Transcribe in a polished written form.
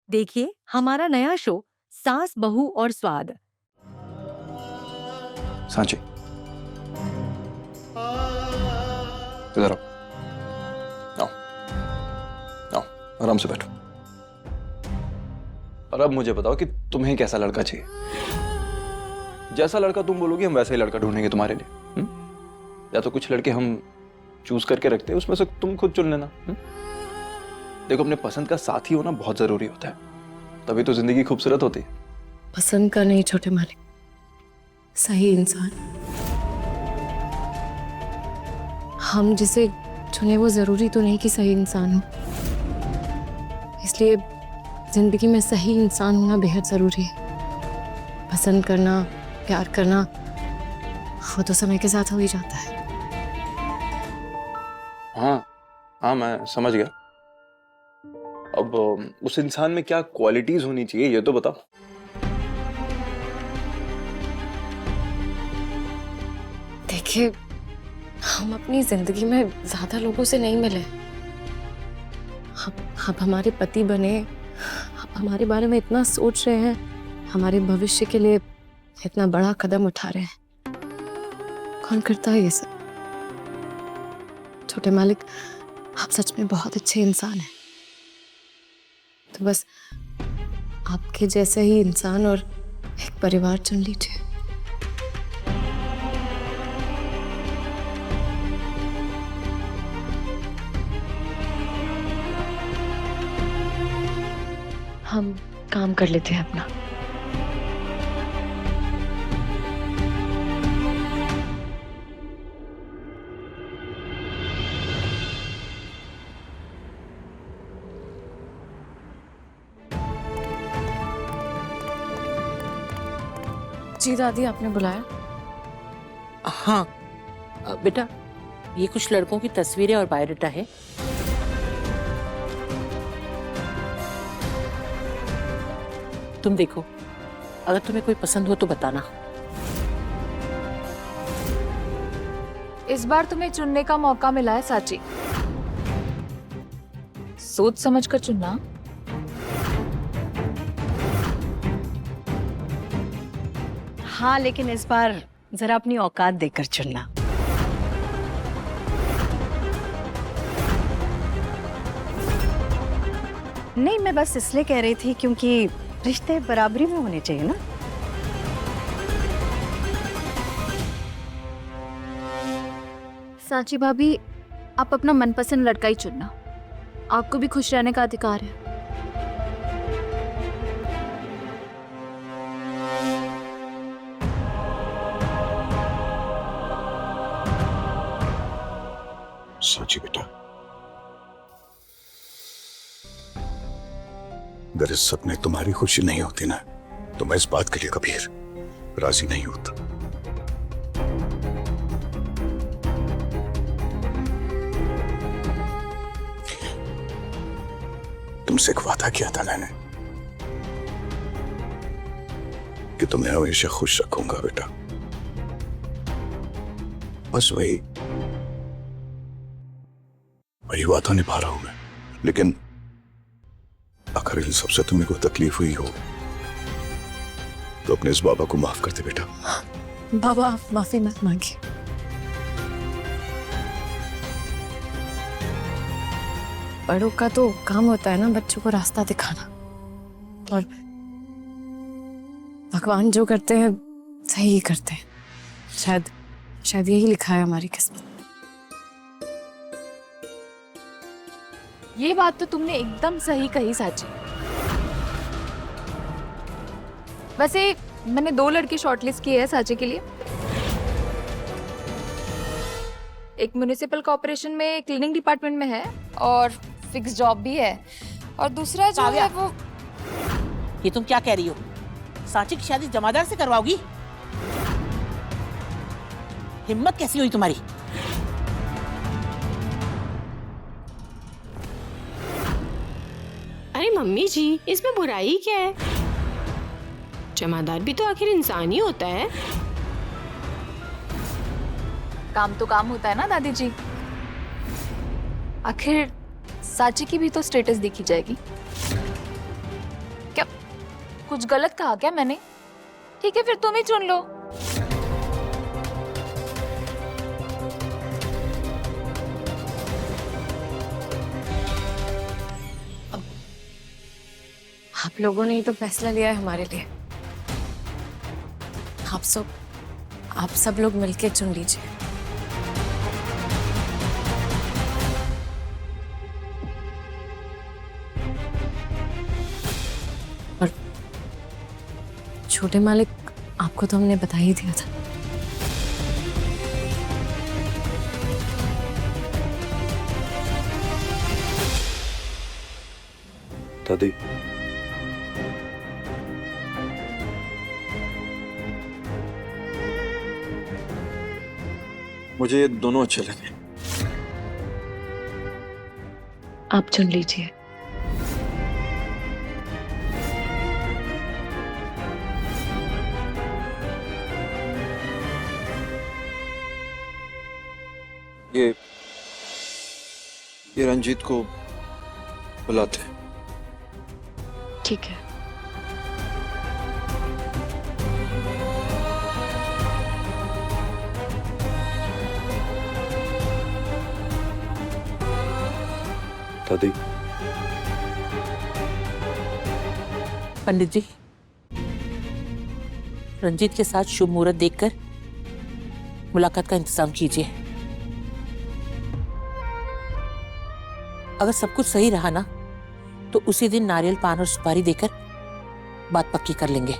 देखिए हमारा नया शो सास बहू और स्वाद। सांची, इधर आओ। आओ, आओ, आराम से बैठो। और अब मुझे बताओ कि तुम्हें कैसा लड़का चाहिए? जैसा लड़का तुम बोलोगे हम वैसा ही लड़का ढूंढेंगे तुम्हारे लिए। या तो कुछ लड़के हम चूज करके रखते हैं, उसमें से तुम खुद चुन लेना। देखो, अपने पसंद का साथी होना बहुत जरूरी होता है, तभी तो जिंदगी खूबसूरत होती है। पसंद का नहीं छोटे मालिक, सही इंसान। हम जिसे चुने वो जरूरी तो नहीं कि सही इंसान हो, इसलिए जिंदगी में सही इंसान होना बेहद जरूरी है। पसंद करना, प्यार करना वो तो समय के साथ हो ही जाता है। हाँ हाँ, मैं समझ गया। अब उस इंसान में क्या क्वालिटीज होनी चाहिए ये तो बताओ। देखिए, हम अपनी जिंदगी में ज्यादा लोगों से नहीं मिले। आप हमारे पति बने, आप हमारे बारे में इतना सोच रहे हैं, हमारे भविष्य के लिए इतना बड़ा कदम उठा रहे हैं। कौन करता है ये सब? छोटे मालिक, आप सच में बहुत अच्छे इंसान हैं। तो बस आपके जैसे ही इंसान और एक परिवार चुन लीजिए। हम काम कर लेते हैं अपना। जी दादी, आपने बुलाया? हाँ बेटा, ये कुछ लड़कों की तस्वीरें और बायोडाटा है। तुम देखो, अगर तुम्हें कोई पसंद हो तो बताना। इस बार तुम्हें चुनने का मौका मिला है साची, सोच समझ कर चुनना। हाँ, लेकिन इस बार जरा अपनी औकात देखकर चुनना। नहीं, मैं बस इसलिए कह रही थी क्योंकि रिश्ते बराबरी में होने चाहिए ना। सांची भाभी, आप अपना मनपसंद लड़का ही चुनना, आपको भी खुश रहने का अधिकार है। सांची बेटा, अगर इस सपने तुम्हारी खुशी नहीं होती ना, तो मैं इस बात के लिए कभी राजी नहीं होता। तुमसे एक वादा किया था मैंने कि तुम्हें हमेशा खुश रखूंगा बेटा। बस वही वादा निभा रहा हूं मैं। लेकिन अगर इन सबसे तुम्हें कोई तकलीफ हुई हो तो अपने इस बाबा को माफ कर दे बेटा। बाबा, आप माफी मत मांगिए। बड़ों का तो काम होता है ना बच्चों को रास्ता दिखाना, और भगवान जो करते हैं सही ही करते हैं। शायद यही लिखा है हमारी किस्मत। ये बात तो तुमने एकदम सही कही साची। वैसे मैंने 2 लड़के शॉर्टलिस्ट किए हैं साची के लिए। एक म्युनिसिपल कॉर्पोरेशन में क्लीनिंग डिपार्टमेंट में है और फिक्स जॉब भी है, और दूसरा जो है वो। ये तुम क्या कह रही हो? सांची की शादी जमादार से करवाओगी? हिम्मत कैसी हुई तुम्हारी? अरे मम्मी जी, इसमें बुराई क्या है? जमादार भी तो आखिर इंसान ही होता है। काम तो काम होता है ना दादी जी। आखिर साची की भी तो स्टेटस देखी जाएगी। कुछ गलत कहा क्या मैंने? ठीक है फिर तुम ही चुन लो। आप लोगों ने ही तो फैसला लिया है हमारे लिए। आप सब लोग मिलके चुन लीजिए। और छोटे मालिक, आपको तो हमने बता ही दिया था। दादी, मुझे ये दोनों अच्छे लगे। आप चुन लीजिए। ये रंजीत को बुलाते हैं। ठीक है। दादी, पंडित जी, रंजीत के साथ शुभ मुहूर्त देखकर मुलाकात का इंतजाम कीजिए। अगर सब कुछ सही रहा ना, तो उसी दिन नारियल, पान और सुपारी देकर बात पक्की कर लेंगे।